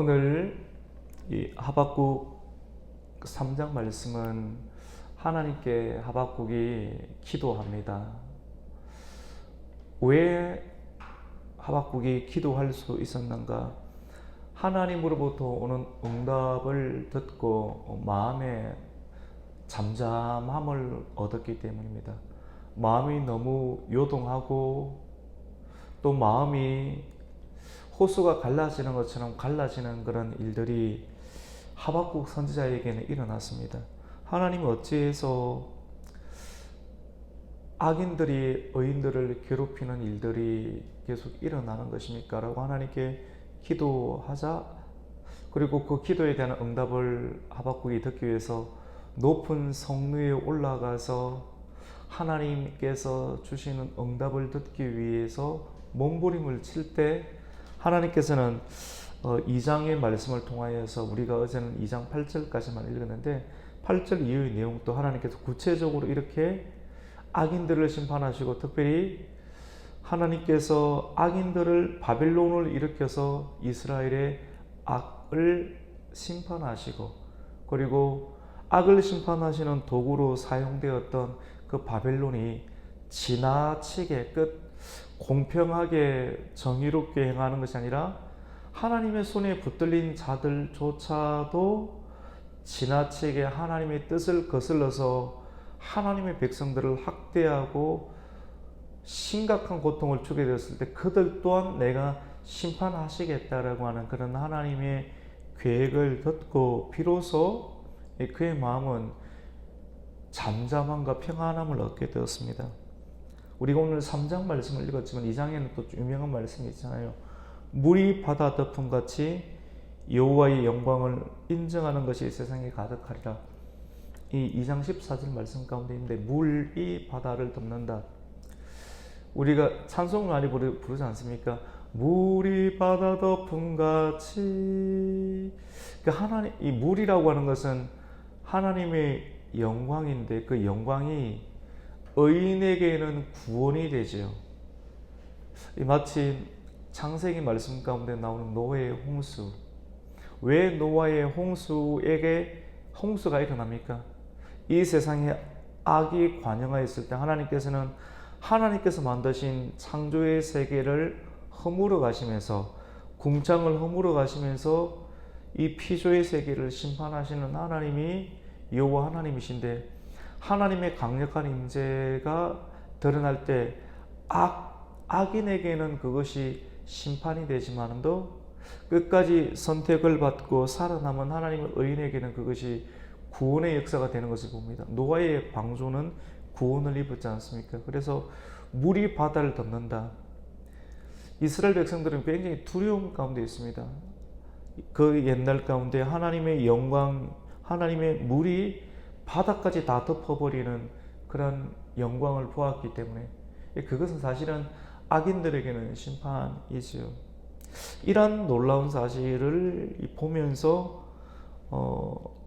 오늘 이 하박국 3장 말씀은 하나님께 하박국이 기도합니다. 왜 하박국이 기도할 수 있었는가? 하나님으로부터 오는 응답을 듣고 마음에 잠잠함을 얻었기 때문입니다. 마음이 너무 요동하고 또 마음이 호수가 갈라지는 것처럼 갈라지는 그런 일들이 하박국 선지자에게는 일어났습니다. 하나님이 어찌해서 악인들이 의인들을 괴롭히는 일들이 계속 일어나는 것입니까? 라고 하나님께 기도하자, 그리고 그 기도에 대한 응답을 하박국이 듣기 위해서 높은 성 위에 올라가서 하나님께서 주시는 응답을 듣기 위해서 몸부림을 칠 때 하나님께서는 2장의 말씀을 통하여서, 우리가 어제는 2장 8절까지만 읽었는데 8절 이후의 내용도 하나님께서 구체적으로 이렇게 악인들을 심판하시고, 특별히 하나님께서 악인들을 바벨론을 일으켜서 이스라엘의 악을 심판하시고, 그리고 악을 심판하시는 도구로 사용되었던 그 바벨론이 지나치게 공평하게 정의롭게 행하는 것이 아니라 하나님의 손에 붙들린 자들조차도 지나치게 하나님의 뜻을 거슬러서 하나님의 백성들을 학대하고 심각한 고통을 주게 되었을 때 그들 또한 내가 심판하시겠다라고 하는 그런 하나님의 계획을 듣고 비로소 그의 마음은 잠잠함과 평안함을 얻게 되었습니다. 우리가 오늘 3장 말씀을 읽었지만 2장에는 또 유명한 말씀이 있잖아요. 물이 바다 덮음같이 여호와의 영광을 인정하는 것이 세상에 가득하리라. 이 2장 14절 말씀 가운데 있는데, 물이 바다를 덮는다. 우리가 찬송을 많이 부르지 않습니까? 물이 바다 덮음같이. 그러니까 하나님, 이 물이라고 하는 것은 하나님의 영광인데, 그 영광이 의인에게는 구원이 되죠. 마치 창세기 말씀 가운데 나오는 노아의 홍수. 왜 노아의 홍수에게 홍수가 일어납니까? 이 세상에 악이 관영하였을 때 하나님께서는 하나님께서 만드신 창조의 세계를 허물어 가시면서, 궁창을 허물어 가시면서 이 피조의 세계를 심판하시는 하나님이 여호와 하나님이신데, 하나님의 강력한 임재가 드러날 때 악인에게는 그것이 심판이 되지만도 끝까지 선택을 받고 살아남은 하나님의 의인에게는 그것이 구원의 역사가 되는 것을 봅니다. 노아의 방주는 구원을 입었지 않습니까? 그래서 물이 바다를 덮는다. 이스라엘 백성들은 굉장히 두려움 가운데 있습니다. 그 옛날 가운데 하나님의 영광, 하나님의 물이 바다까지 다 덮어버리는 그런 영광을 보았기 때문에 그것은 사실은 악인들에게는 심판이지요. 이런 놀라운 사실을 보면서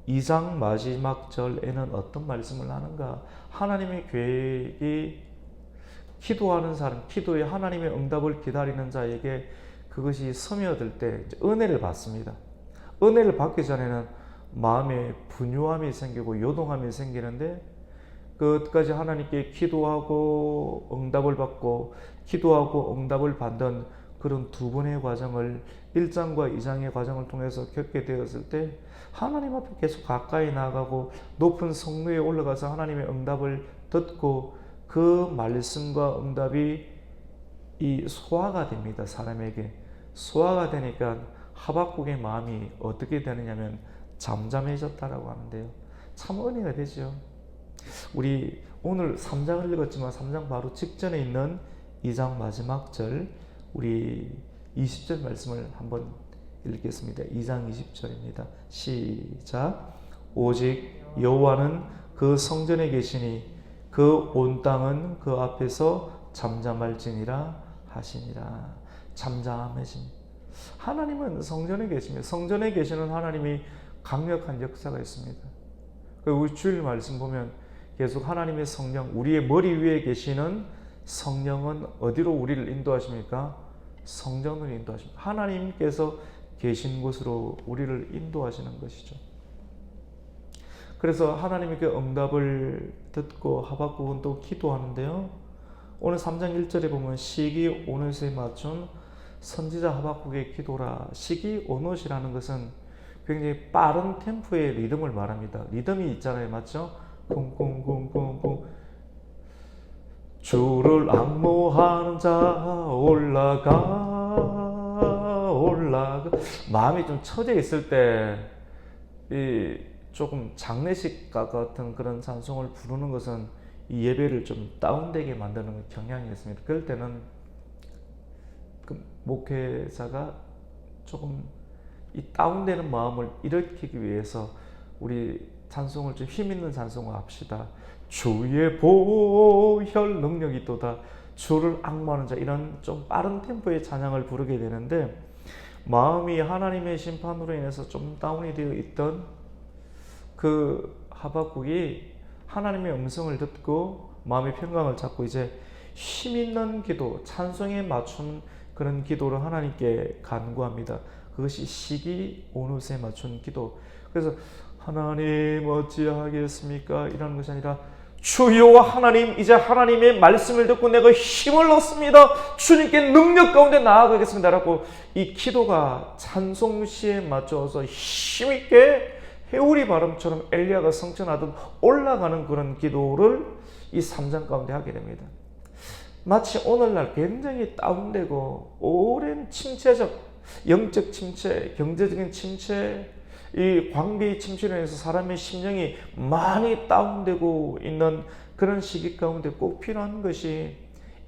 2장 마지막 절에는 어떤 말씀을 하는가? 하나님의 계획이 기도하는 사람, 기도에 하나님의 응답을 기다리는 자에게 그것이 스며들 때 은혜를 받습니다. 은혜를 받기 전에는 마음에 분유함이 생기고 요동함이 생기는데, 끝까지 하나님께 기도하고 응답을 받고 기도하고 응답을 받는 그런 두 번의 과정을 1장과 2장의 과정을 통해서 겪게 되었을 때 하나님 앞에 계속 가까이 나아가고 높은 성루에 올라가서 하나님의 응답을 듣고 그 말씀과 응답이 이 소화가 됩니다. 사람에게 소화가 되니까 하박국의 마음이 어떻게 되느냐면 잠잠해졌다라고 하는데요. 참 은혜가 되죠. 우리 오늘 3장을 읽었지만 3장 바로 직전에 있는 2장 마지막 절, 우리 20절 말씀을 한번 읽겠습니다. 2장 20절입니다. 시작. 오직 여호와는 그 성전에 계시니 그 온 땅은 그 앞에서 잠잠할지니라 하시니라. 잠잠해진 하나님은 성전에 계시며, 성전에 계시는 하나님이 강력한 역사가 있습니다. 우리 주일 말씀 보면 계속 하나님의 성령, 우리의 머리 위에 계시는 성령은 어디로 우리를 인도하십니까? 성전으로 인도하십니다. 하나님께서 계신 곳으로 우리를 인도하시는 것이죠. 그래서 하나님의 그 응답을 듣고 하박국은 또 기도하는데요. 오늘 3장 1절에 보면 시기 오롯에 맞춘 선지자 하박국의 기도라. 시기 오롯이라는 것은 굉장히 빠른 템포의 리듬을 말합니다. 리듬이 있잖아요. 맞죠? 쿵쿵쿵쿵쿵 주를 앙모하는 자 올라가 마음이 좀 처져 있을 때 이 조금 장례식 같은 그런 찬송을 부르는 것은 이 예배를 좀 다운되게 만드는 경향이 있습니다. 그럴 때는 그 목회자가 조금 이 다운되는 마음을 일으키기 위해서 우리 찬송을 좀 힘있는 찬송을 합시다. 주의 보혈 능력이 있도다. 주를 앙모하는 자, 이런 좀 빠른 템포의 찬양을 부르게 되는데, 마음이 하나님의 심판으로 인해서 좀 다운이 되어 있던 그 하박국이 하나님의 음성을 듣고 마음의 평강을 찾고 이제 힘있는 기도, 찬송에 맞춘 그런 기도를 하나님께 간구합니다. 그것이 시기 오롯에 맞춘 기도. 그래서 하나님 어찌하겠습니까? 이라는 것이 아니라 주여 하나님, 이제 하나님의 말씀을 듣고 내가 힘을 얻습니다. 주님께 능력 가운데 나아가겠습니다. 라고 이 기도가 찬송시에 맞춰서 힘있게 해오리 바람처럼 엘리야가 성천하듯 올라가는 그런 기도를 이 3장 가운데 하게 됩니다. 마치 오늘날 굉장히 다운되고 오랜 침체적, 영적 침체, 경제적인 침체, 이 관계의 침체로 인해서 사람의 심령이 많이 다운되고 있는 그런 시기 가운데 꼭 필요한 것이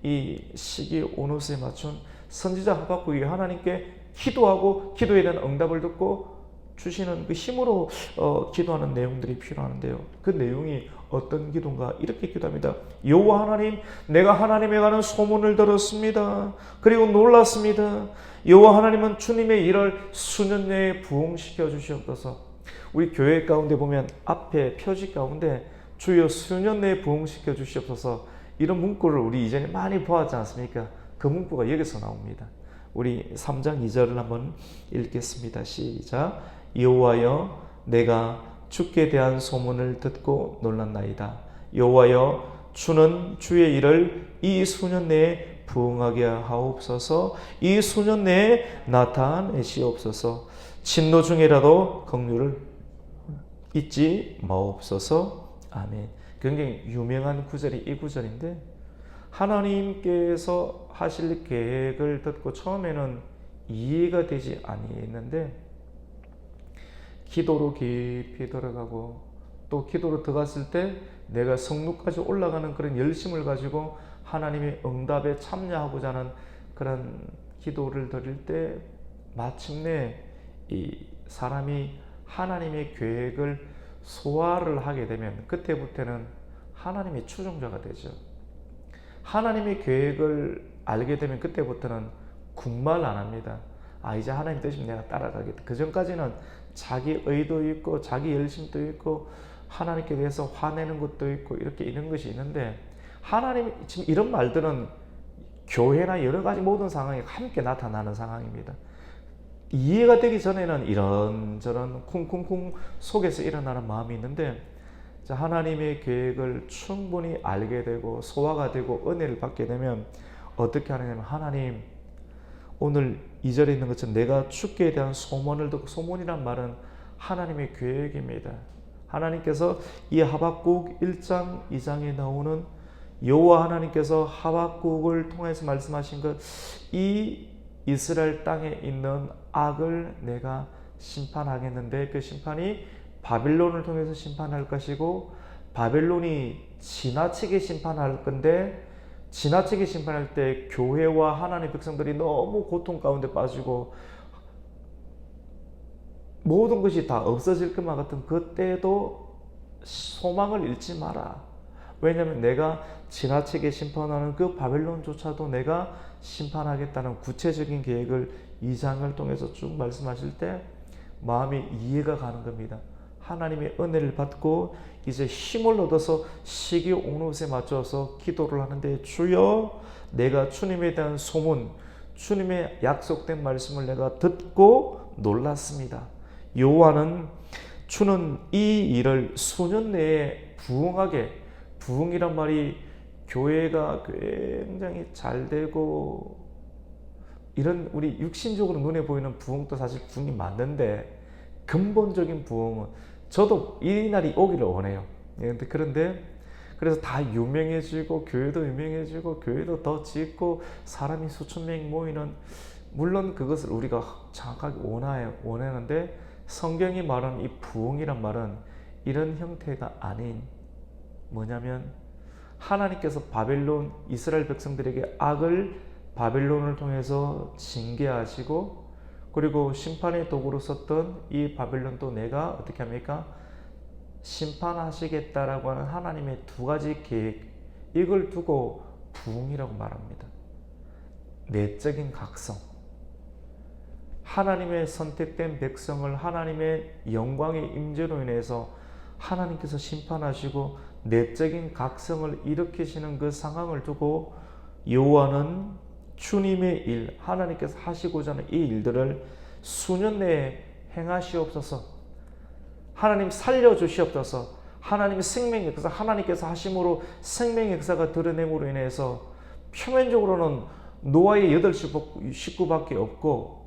이 시기 오롯에 맞춘 선지자 하박국이 하나님께 기도하고 기도에 대한 응답을 듣고 주시는 그 힘으로 기도하는 내용들이 필요한데요. 그 내용이 어떤 기도인가? 이렇게 기도합니다. 여호와 하나님, 내가 하나님에 관한 소문을 들었습니다. 그리고 놀랐습니다. 여호와 하나님은 주님의 일을 수년 내에 부흥시켜 주시옵소서. 우리 교회 가운데 보면 앞에 표지 가운데 주여 수년 내에 부흥시켜 주시옵소서, 이런 문구를 우리 이전에 많이 보았지 않습니까? 그 문구가 여기서 나옵니다. 우리 3장 2절을 한번 읽겠습니다. 시작. 여호와여, 내가 주께 대한 소문을 듣고 놀랐나이다. 여호와여, 주는 주의 일을 이 수년 내에 부응하게 하옵소서. 이 수년 내에 나타내시옵소서. 진노 중에라도 긍휼을 잊지 마옵소서. 아멘. 굉장히 유명한 구절이 이 구절인데, 하나님께서 하실 계획을 듣고 처음에는 이해가 되지 아니했는데 기도로 깊이 들어가고 또 기도로 들어갔을 때 내가 성루까지 올라가는 그런 열심을 가지고 하나님의 응답에 참여하고자 하는 그런 기도를 드릴 때 마침내 이 사람이 하나님의 계획을 소화를 하게 되면 그때부터는 하나님의 추종자가 되죠. 하나님의 계획을 알게 되면 그때부터는 국말 안 합니다. 이제 하나님 뜻이면 내가 따라가겠다. 그 전까지는 자기 의도 있고 자기 열심도 있고 하나님께 대해서 화내는 것도 있고 이렇게 이런 것이 있는데, 하나님 지금 이런 말들은 교회나 여러 가지 모든 상황에 함께 나타나는 상황입니다. 이해가 되기 전에는 이런저런 쿵쿵쿵 속에서 일어나는 마음이 있는데, 하나님의 계획을 충분히 알게 되고 소화가 되고 은혜를 받게 되면 어떻게 하느냐면, 하나님 오늘 2절에 있는 것처럼 내가 주께 대한 소문을 듣고, 소문이란 말은 하나님의 계획입니다. 하나님께서 이 하박국 1장 2장에 나오는 여호와 하나님께서 하박국을 통해서 말씀하신 것, 이 이스라엘 땅에 있는 악을 내가 심판하겠는데 그 심판이 바벨론을 통해서 심판할 것이고, 바벨론이 지나치게 심판할 건데 지나치게 심판할 때 교회와 하나님의 백성들이 너무 고통 가운데 빠지고 모든 것이 다 없어질 것만 같은 그때도 소망을 잃지 마라. 왜냐하면 내가 지나치게 심판하는 그 바벨론조차도 내가 심판하겠다는 구체적인 계획을 2장을 통해서 쭉 말씀하실 때 마음이 이해가 가는 겁니다. 하나님의 은혜를 받고 이제 힘을 얻어서 시기 오롯에 맞춰서 기도를 하는데, 주여 내가 주님에 대한 소문, 주님의 약속된 말씀을 내가 듣고 놀랐습니다. 여호와는 주는 이 일을 수년 내에 부흥하게, 부흥이란 말이 교회가 굉장히 잘 되고 이런 우리 육신적으로 눈에 보이는 부흥도 사실 부흥이 맞는데 근본적인 부흥은 저도 이 날이 오기를 원해요. 그런데 그래서 다 유명해지고 교회도 유명해지고 교회도 더 짓고 사람이 수천 명이 모이는, 물론 그것을 우리가 정확하게 원하는데 성경이 말하는 이 부흥이란 말은 이런 형태가 아닌, 뭐냐면 하나님께서 바벨론 이스라엘 백성들에게 악을 바벨론을 통해서 징계하시고, 그리고 심판의 도구로 썼던 이 바벨론도 내가 어떻게 합니까? 심판하시겠다라고 하는 하나님의 두 가지 계획, 이걸 두고 부흥이라고 말합니다. 내적인 각성, 하나님의 선택된 백성을 하나님의 영광의 임재로 인해서 하나님께서 심판하시고 내적인 각성을 일으키시는 그 상황을 두고 여호와는 주님의 일, 하나님께서 하시고자 하는 이 일들을 수년 내에 행하시옵소서, 하나님 살려주시옵소서, 하나님의 생명의 역사, 하나님께서 하심으로 생명의 역사가 드러냄으로 인해서 표면적으로는 노아의 8식구밖에 없고,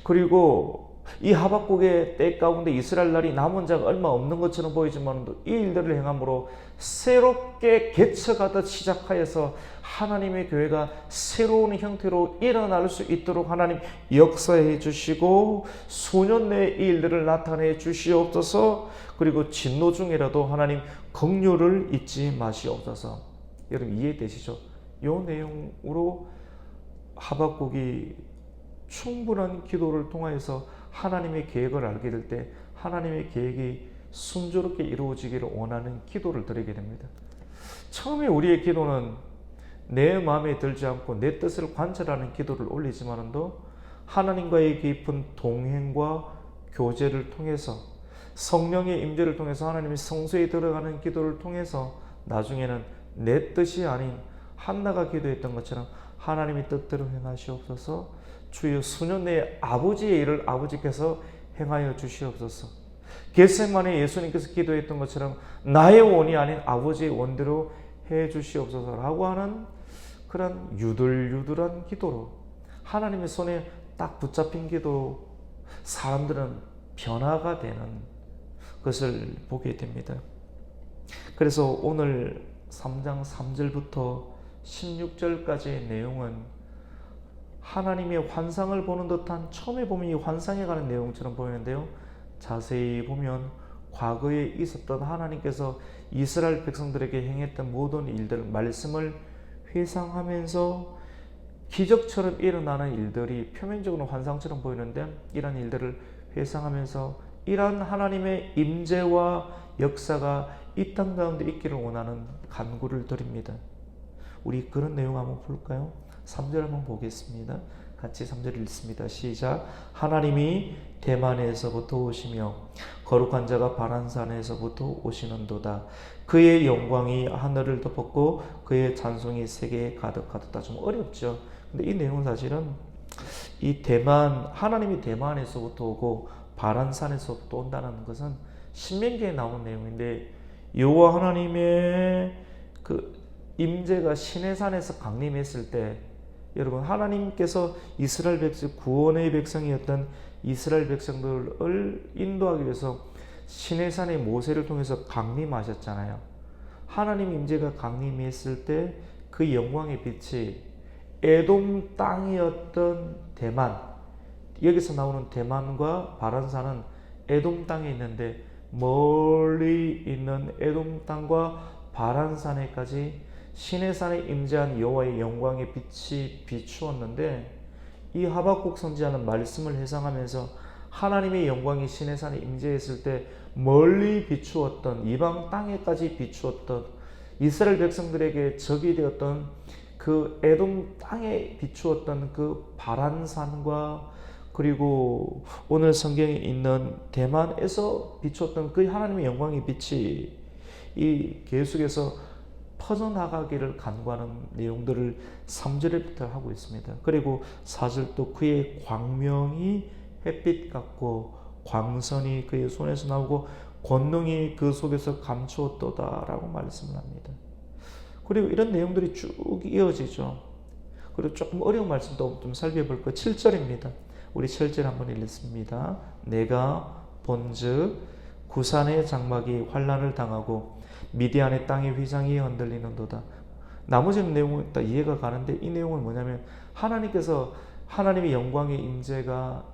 그리고 이 하박국의 때 가운데 이스라엘 날이 남은 자가 얼마 없는 것처럼 보이지만 이 일들을 행함으로 새롭게 개척하듯 시작하여서 하나님의 교회가 새로운 형태로 일어날 수 있도록 하나님 역사해 주시고 수년 내에 이 일들을 나타내 주시옵소서. 그리고 진노 중이라도 하나님 긍휼을 잊지 마시옵소서. 여러분 이해되시죠? 이 내용으로 하박국이 충분한 기도를 통하여서 하나님의 계획을 알게 될 때 하나님의 계획이 순조롭게 이루어지기를 원하는 기도를 드리게 됩니다. 처음에 우리의 기도는 내 마음에 들지 않고 내 뜻을 관찰하는 기도를 올리지만도 하나님과의 깊은 동행과 교제를 통해서 성령의 임재를 통해서 하나님의 성소에 들어가는 기도를 통해서 나중에는 내 뜻이 아닌 한나가 기도했던 것처럼 하나님의 뜻대로 행하시옵소서. 주여 수년 내에 아버지의 일을 아버지께서 행하여 주시옵소서. 겟세마네 예수님께서 기도했던 것처럼 나의 원이 아닌 아버지의 원대로 해 주시옵소서라고 하는 그런 유들유들한 기도로, 하나님의 손에 딱 붙잡힌 기도로 사람들은 변화가 되는 것을 보게 됩니다. 그래서 오늘 3장 3절부터 16절까지의 내용은 하나님의 환상을 보는 듯한, 처음에 보면 이 환상에 관한 내용처럼 보이는데요, 자세히 보면 과거에 있었던 하나님께서 이스라엘 백성들에게 행했던 모든 일들, 말씀을 회상하면서 기적처럼 일어나는 일들이 표면적으로 환상처럼 보이는데, 이런 일들을 회상하면서 이러한 하나님의 임재와 역사가 이 땅 가운데 있기를 원하는 간구를 드립니다. 우리 그런 내용 한번 볼까요? 3절 한번 보겠습니다. 같이 3절 읽습니다. 시작. 하나님이 대만에서부터 오시며 거룩한 자가 바란산에서부터 오시는도다. 그의 영광이 하늘을 덮었고 그의 찬송이 세계에 가득하도다. 좀 어렵죠. 근데 이 내용은 사실은 이 대만, 하나님이 대만에서부터 오고 바란산에서부터 온다는 것은 신명기에 나온 내용인데, 여호와 하나님의 그 임재가 시내산에서 강림했을 때, 여러분 하나님께서 이스라엘 백성, 구원의 백성이었던 이스라엘 백성들을 인도하기 위해서 시내산의 모세를 통해서 강림하셨잖아요. 하나님 임재가 강림했을 때 그 영광의 빛이 에돔 땅이었던 대만, 여기서 나오는 대만과 바란산은 에돔 땅에 있는데 멀리 있는 에돔 땅과 바란산에까지 시내산에 임재한 여호와의 영광의 빛이 비추었는데, 이 하박국 선지자는 말씀을 회상하면서 하나님의 영광이 시내산에 임재했을 때 멀리 비추었던, 이방 땅에까지 비추었던, 이스라엘 백성들에게 적이 되었던 그 에돔 땅에 비추었던 그 바란산과, 그리고 오늘 성경에 있는 대만에서 비추었던 그 하나님의 영광의 빛이 이 계속해서 퍼져나가기를 간구하는 내용들을 3절부터 하고 있습니다. 그리고 4절 또 그의 광명이 햇빛 같고 광선이 그의 손에서 나오고 권능이 그 속에서 감추었도다라고 말씀을 합니다. 그리고 이런 내용들이 쭉 이어지죠. 그리고 조금 어려운 말씀도 좀 살펴볼 거 7절입니다. 우리 7절 한번 읽겠습니다. 내가 본즉 구산의 장막이 환난을 당하고 미디안의 땅의 휘장이 흔들리는도다. 나머지 내용은 다 이해가 가는데 이 내용은 뭐냐면 하나님께서 하나님의 영광의 임재가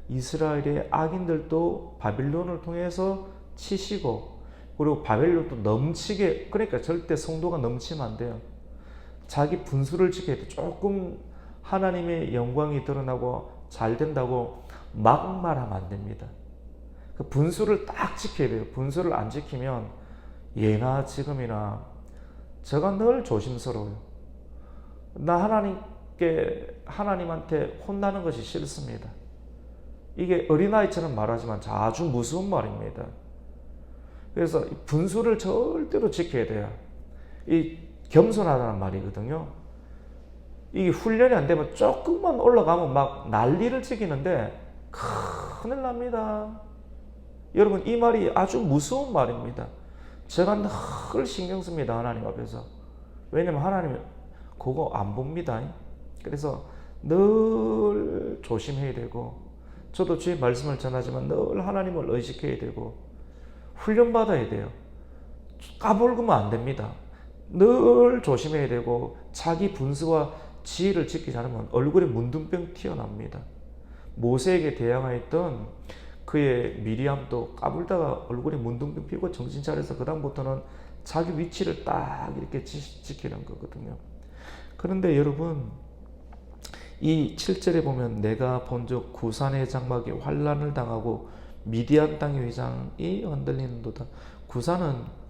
이스라엘의 악인들도 바빌론을 통해서 치시고 그리고 바벨론도 넘치게 그러니까 절대 성도가 넘치면 안 돼요. 자기 분수를 지켜야 돼. 조금 하나님의 영광이 드러나고 잘 된다고 막 말하면 안 됩니다. 그 분수를 딱 지켜야 돼요. 분수를 안 지키면 예나 지금이나 제가 늘 조심스러워요. 나 하나님한테 혼나는 것이 싫습니다. 이게 어린아이처럼 말하지만 아주 무서운 말입니다. 그래서 분수를 절대로 지켜야 돼요. 이 겸손하다는 말이거든요. 이게 훈련이 안 되면 조금만 올라가면 막 난리를 치기는데 큰일 납니다. 여러분 이 말이 아주 무서운 말입니다. 제가 늘 신경 씁니다. 하나님 앞에서. 왜냐면 하나님은 그거 안 봅니다. 그래서 늘 조심해야 되고 저도 주의 말씀을 전하지만 늘 하나님을 의식해야 되고 훈련받아야 돼요. 까불면 안 됩니다. 늘 조심해야 되고 자기 분수와 지혜를 지키지 않으면 얼굴에 문둥병 튀어납니다. 모세에게 대항하였던 그의 미리암도 까불다가 얼굴에 문둥병 피고 정신 차려서 그 다음부터는 자기 위치를 딱 이렇게 지키는 거거든요. 그런데 여러분 이 7절에 보면 내가 본즉 구산의 장막이 환난을 당하고 미디안 땅의 휘장이 흔들리는도다. 구산은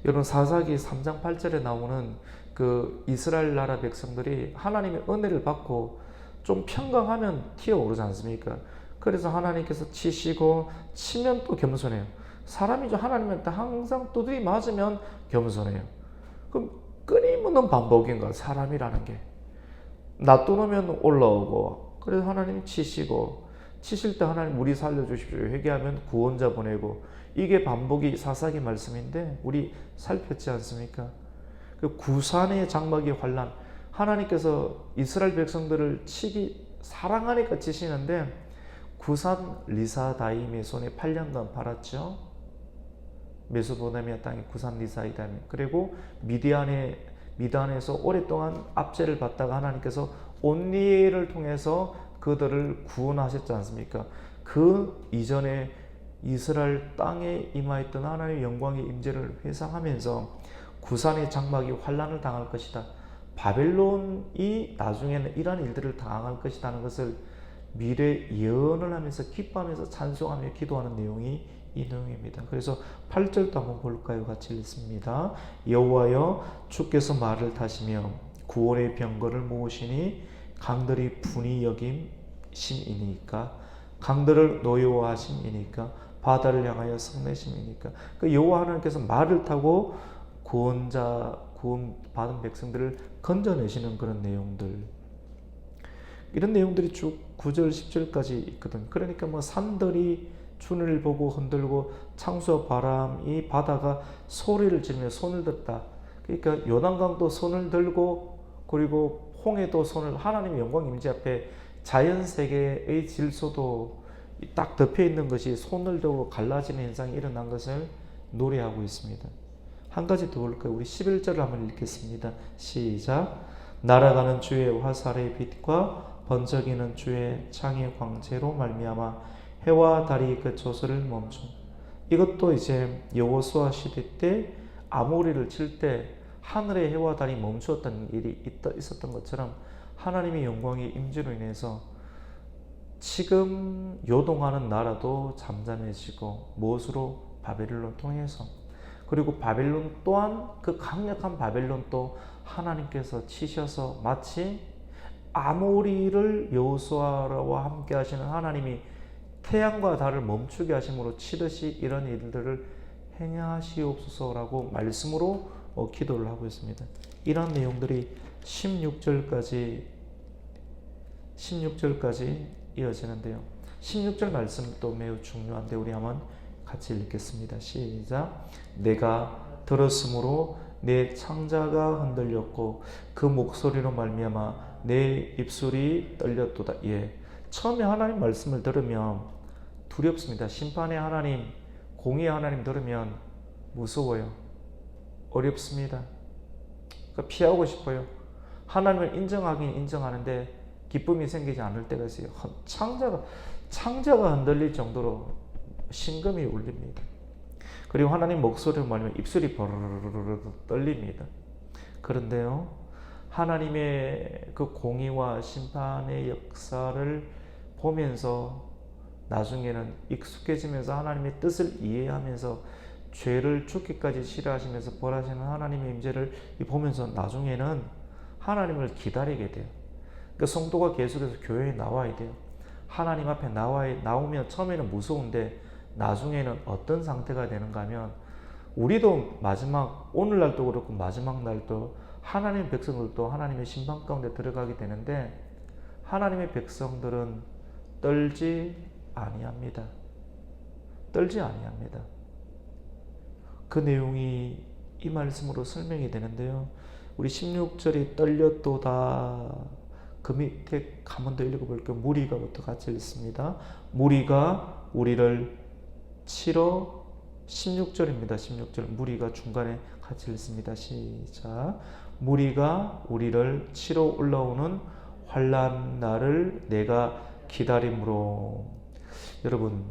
여러분 사사기 3장 8절에 나오는 그 이스라엘 나라 백성들이 하나님의 은혜를 받고 좀 평강하면 튀어오르지 않습니까? 그래서 하나님께서 치시고 치면 또 겸손해요. 사람이죠. 하나님한테 항상 두드리 맞으면 겸손해요. 그럼 끊임없는 반복인 거야. 사람이라는 게. 놔두면 올라오고 그래서 하나님이 치시고 치실 때 하나님 우리 살려주십시오. 회개하면 구원자 보내고 이게 반복이 사사기 말씀인데 우리 살폈지 않습니까? 그 구산의 장막의 환난 하나님께서 이스라엘 백성들을 치기 사랑하니까 치시는데 구산 리사다임의 손에 8년간 팔았죠. 메소포타미아 땅의 구산 리사다임 그리고 미디안에서 오랫동안 압제를 받다가 하나님께서 온니엘을 통해서 그들을 구원하셨지 않습니까? 그 이전에 이스라엘 땅에 임하였던 하나님의 영광의 임재를 회상하면서 구산의 장막이 환난을 당할 것이다. 바벨론이 나중에는 이러한 일들을 당할 것이라는 것을 미래 예언을 하면서 기뻐하면서 찬송하며 기도하는 내용이 이 내용입니다. 그래서 8절도 한번 볼까요? 같이 읽습니다. 여호와여 주께서 말을 타시며 구원의 병거를 모으시니 강들이 분이 여김심이니까 강들을 노여워하심이니까 바다를 향하여 성내심이니까 그 여호와 하나님께서 말을 타고 구원 받은 백성들을 건져내시는 그런 내용들 이런 내용들이 쭉 9절 10절까지 있거든. 그러니까 뭐 산들이 주를 보고 흔들고 창수와 바람이 바다가 소리를 지르며 손을 들었다. 그러니까 요단강도 손을 들고 그리고 홍해도 손을 하나님의 영광 임재 앞에 자연 세계의 질서도 딱 덮여 있는 것이 손을 들고 갈라지는 현상이 일어난 것을 노래하고 있습니다. 한 가지 더 볼까요? 우리 11절을 한번 읽겠습니다. 시작. 날아가는 주의 화살의 빛과 번쩍이는 주의 창의 광채로 말미암아 해와 달이 그 조소를 멈춘. 이것도 이제 여호수아 시대 때 아모리를 칠 때 하늘의 해와 달이 멈추었던 일이 있었던 것처럼 하나님의 영광의 임재로 인해서 지금 요동하는 나라도 잠잠해지고 무엇으로? 바벨론을 통해서. 그리고 바벨론 또한 그 강력한 바벨론도 하나님께서 치셔서 마치 아모리를 여호수아와 함께 하시는 하나님이 태양과 달을 멈추게 하심으로 치듯이 이런 일들을 행하시옵소서라고 말씀으로 기도를 하고 있습니다. 이런 내용들이 16절까지 이어지는데요. 16절 말씀도 매우 중요한데 우리 한번 같이 읽겠습니다. 시작. 내가 들었으므로 내 창자가 흔들렸고 그 목소리로 말미암아 내 입술이 떨렸도다. 예. 처음에 하나님 말씀을 들으면 두렵습니다. 심판의 하나님, 공의의 하나님 들으면 무서워요. 어렵습니다. 그러니까 피하고 싶어요. 하나님을 인정하긴 인정하는데 기쁨이 생기지 않을 때가 있어요. 창자가 흔들릴 정도로 심금이 울립니다. 그리고 하나님 목소리를 말하면 입술이 버르르르 떨립니다. 그런데요, 하나님의 그 공의와 심판의 역사를 보면서 나중에는 익숙해지면서 하나님의 뜻을 이해하면서 죄를 죽기까지 싫어하시면서 벌하시는 하나님의 임재를 보면서 나중에는 하나님을 기다리게 돼요. 그러니까 성도가 계속해서 교회에 나와야 돼요. 하나님 앞에 나오면 처음에는 무서운데 나중에는 어떤 상태가 되는가 하면 우리도 오늘날도 그렇고 마지막 날도 하나님의 백성들도 하나님의 심판 가운데 들어가게 되는데 하나님의 백성들은 떨지 아니합니다. 떨지 아니합니다. 그 내용이 이 말씀으로 설명이 되는데요. 우리 16절이 떨렸도다. 그 밑에 한 번 더 읽어볼게요. 무리가부터 같이 읽습니다. 무리가 우리를 치러 16절입니다. 16절 무리가 중간에 같이 읽습니다. 시작. 무리가 우리를 치러 올라오는 환난 날을 내가 기다림으로. 여러분,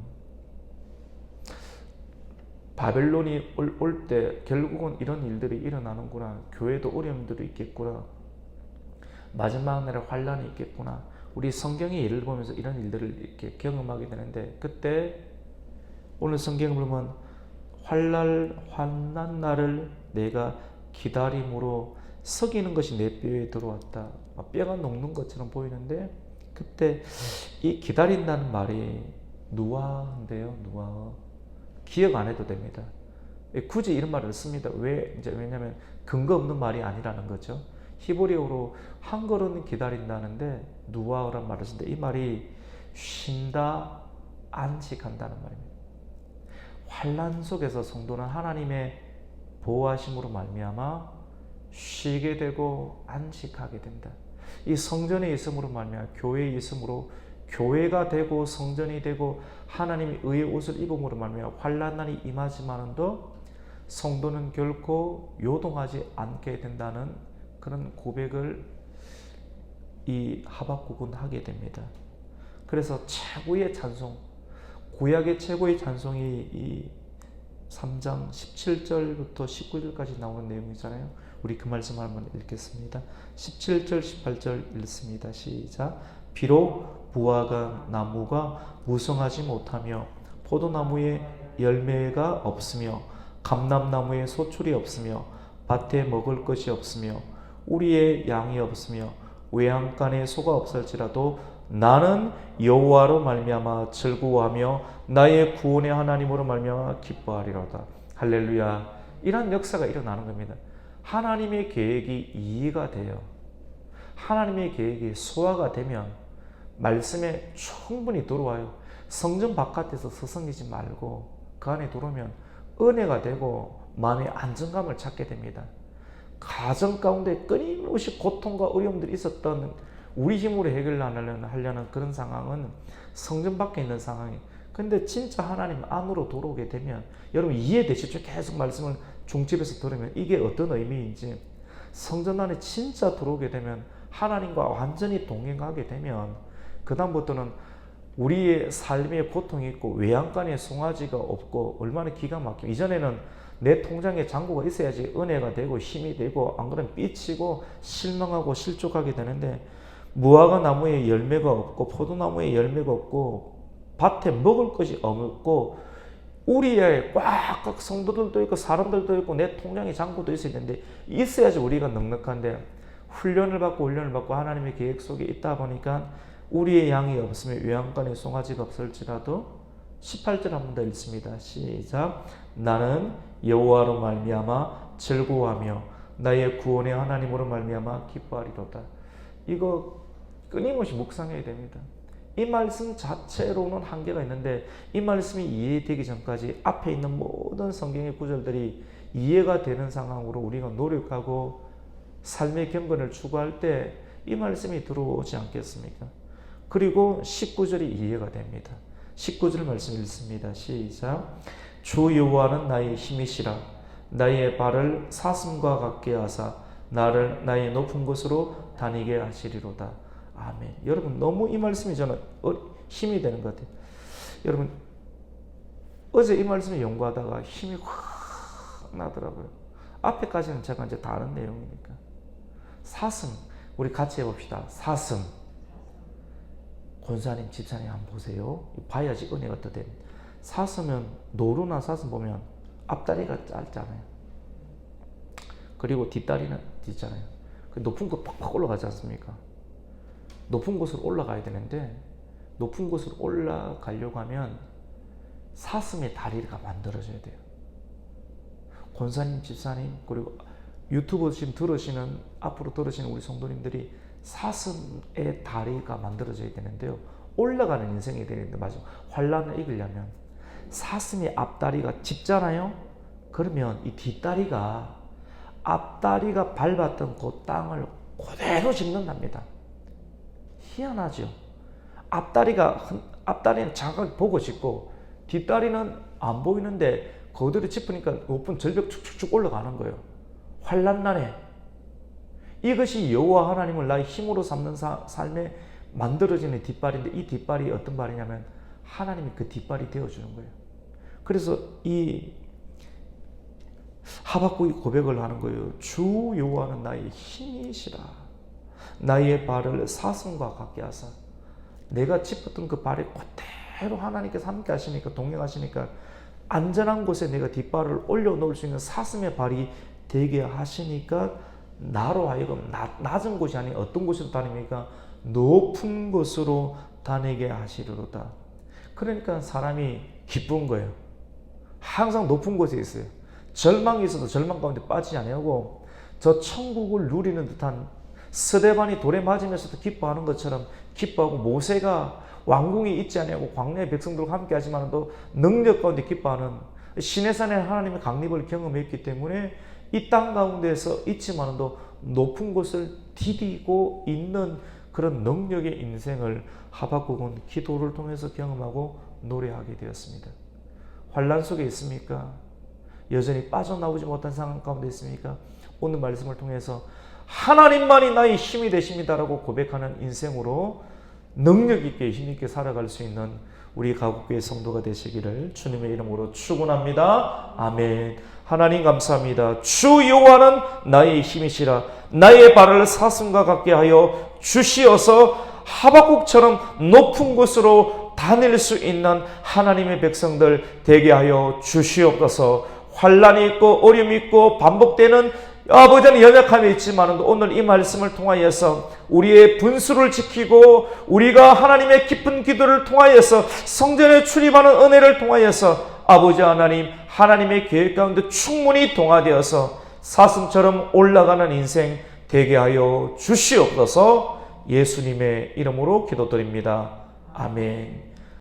바벨론이 올 때 결국은 이런 일들이 일어나는구나. 교회도 어려움들이 있겠구나. 마지막 날에 환난이 있겠구나. 우리 성경의 예를 보면서 이런 일들을 이렇게 경험하게 되는데 그때 오늘 성경을 보면 환난 날을 내가 기다림으로 썩이는 것이 내 뼈에 들어왔다. 뼈가 녹는 것처럼 보이는데 그때 이 기다린다는 말이 누아인데요. 누아. 기억 안 해도 됩니다. 굳이 이런 말을 씁니다. 왜냐하면 근거 없는 말이 아니라는 거죠. 히브리어로 한글은 기다린다는데 누아라는 말을 쓰는데 이 말이 쉰다, 안식한다는 말입니다. 환난 속에서 성도는 하나님의 보호하심으로 말미암아 쉬게 되고 안식하게 된다. 이 성전에 있음으로 말미암아 교회에 있음으로 교회가 되고 성전이 되고 하나님의 의의 옷을 입음으로 말미암아 환난날이 임하지만도 성도는 결코 요동하지 않게 된다는 그런 고백을 이 하박국은 하게 됩니다. 그래서 최고의 찬송, 구약의 최고의 찬송이 이 3장 17절부터 19절까지 나오는 내용이잖아요. 우리 그 말씀 한번 읽겠습니다. 17절 18절 읽습니다. 시작. 비록 무화과 나무가 무성하지 못하며 포도나무에 열매가 없으며 감람나무에 소출이 없으며 밭에 먹을 것이 없으며 우리의 양이 없으며 외양간에 소가 없을지라도 나는 여호와로 말미암아 즐거워하며 나의 구원의 하나님으로 말미암아 기뻐하리로다. 할렐루야. 이런 역사가 일어나는 겁니다. 하나님의 계획이 이해가 돼요. 하나님의 계획이 소화가 되면 말씀에 충분히 들어와요. 성전 바깥에서 서성이지 말고 그 안에 들어오면 은혜가 되고 마음의 안정감을 찾게 됩니다. 가정 가운데 끊임없이 고통과 어려움들이 있었던 우리 힘으로 해결하려는 그런 상황은 성전 밖에 있는 상황이에요. 근데 진짜 하나님 안으로 들어오게 되면 여러분 이해되시죠? 계속 말씀을 중집에서 들으면 이게 어떤 의미인지. 성전 안에 진짜 들어오게 되면 하나님과 완전히 동행하게 되면 그 다음부터는 우리의 삶에 고통이 있고 외양간에 송아지가 없고 얼마나 기가 막혀. 이전에는 내 통장에 잔고가 있어야지 은혜가 되고 힘이 되고 안 그러면 삐치고 실망하고 실족하게 되는데 무화과 나무에 열매가 없고 포도나무에 열매가 없고 밭에 먹을 것이 없고 우리의 꽉꽉 성도들도 있고 사람들도 있고 내 통장에 잔고도 있어야 되는데 있어야지 우리가 넉넉한데 훈련을 받고 하나님의 계획 속에 있다 보니까 우리의 양이 없으면 외양간에 송아지가 없을지라도 18절 한 번 더 읽습니다. 시작. 나는 여호와로 말미암아 즐거워하며 나의 구원의 하나님으로 말미암아 기뻐하리로다. 이거 끊임없이 묵상해야 됩니다. 이 말씀 자체로는 한계가 있는데 이 말씀이 이해되기 전까지 앞에 있는 모든 성경의 구절들이 이해가 되는 상황으로 우리가 노력하고 삶의 경건을 추구할 때 이 말씀이 들어오지 않겠습니까? 그리고 19절이 이해가 됩니다. 19절 말씀 읽습니다. 시작. 주 여호와는 나의 힘이시라. 나의 발을 사슴과 같게 하사 나를 나의 높은 곳으로 다니게 하시리로다. 아멘. 여러분 너무 이 말씀이 저는 힘이 되는 것 같아요. 여러분 어제 이 말씀을 연구하다가 힘이 확 나더라고요. 앞에까지는 제가 이제 다른 내용이니까. 사슴, 우리 같이 해봅시다. 사슴. 권사님, 집사님 한번 보세요. 봐야지 은혜가 더 됩니다. 사슴은 노루나 사슴 보면 앞다리가 짧잖아요. 그리고 뒷다리는 있잖아요. 높은 곳 팍팍 올라가지 않습니까? 높은 곳으로 올라가야 되는데 높은 곳으로 올라가려고 하면 사슴의 다리가 만들어져야 돼요. 권사님, 집사님, 그리고 유튜브 지금 들으시는, 앞으로 들으시는 우리 성도님들이 사슴의 다리가 만들어져야 되는데요. 올라가는 인생이 되는데, 맞아. 환란을 이기려면 사슴의 앞다리가 짚잖아요? 그러면 이 뒷다리가 앞다리가 밟았던 그 땅을 그대로 짚는답니다. 희한하죠? 앞다리는 잠깐 보고 짚고 뒷다리는 안 보이는데 그대로 짚으니까 높은 절벽 축축축 올라가는 거예요. 환란날에 이것이 여호와 하나님을 나의 힘으로 삼는 삶에 만들어지는 뒷발인데 이 뒷발이 어떤 발이냐면 하나님이 그 뒷발이 되어주는 거예요. 그래서 이 하박국이 고백을 하는 거예요. 주 여호와는 나의 힘이시라. 나의 발을 사슴과 같게 하사. 내가 짚었던 그 발에 그대로 하나님께서 함께 하시니까, 동행하시니까 안전한 곳에 내가 뒷발을 올려놓을 수 있는 사슴의 발이 되게 하시니까 나로 하여금 낮은 곳이 아닌 어떤 곳으로 다닙니까? 높은 곳으로 다니게 하시리로다. 그러니까 사람이 기쁜 거예요. 항상 높은 곳에 있어요. 절망이 있어도 절망 가운데 빠지지 않고 저 천국을 누리는 듯한, 스데반이 돌에 맞으면서도 기뻐하는 것처럼 기뻐하고, 모세가 왕궁이 있지 않냐고 광야의 백성들과 함께 하지만도 능력 가운데 기뻐하는, 시내산에 하나님의 강림을 경험했기 때문에 이 땅 가운데서 있지만도 높은 곳을 디디고 있는 그런 능력의 인생을 하박국은 기도를 통해서 경험하고 노래하게 되었습니다. 환란 속에 있습니까? 여전히 빠져나오지 못한 상황 가운데 있습니까? 오늘 말씀을 통해서 하나님만이 나의 힘이 되십니다라고 고백하는 인생으로 능력 있게 힘 있게 살아갈 수 있는 우리 가곡교회 성도가 되시기를 주님의 이름으로 축원합니다. 아멘. 하나님 감사합니다. 주 여호와는 나의 힘이시라. 나의 발을 사슴과 같게 하여 주시어서 하박국처럼 높은 곳으로 다닐 수 있는 하나님의 백성들 되게 하여 주시옵소서. 환란이 있고 어려움이 있고 반복되는 아버지는 연약함이 있지만 오늘 이 말씀을 통하여서 우리의 분수를 지키고 우리가 하나님의 깊은 기도를 통하여서 성전에 출입하는 은혜를 통하여서 아버지 하나님, 하나님의 계획 가운데 충분히 동화되어서 사슴처럼 올라가는 인생 되게 하여 주시옵소서. 예수님의 이름으로 기도드립니다. 아멘.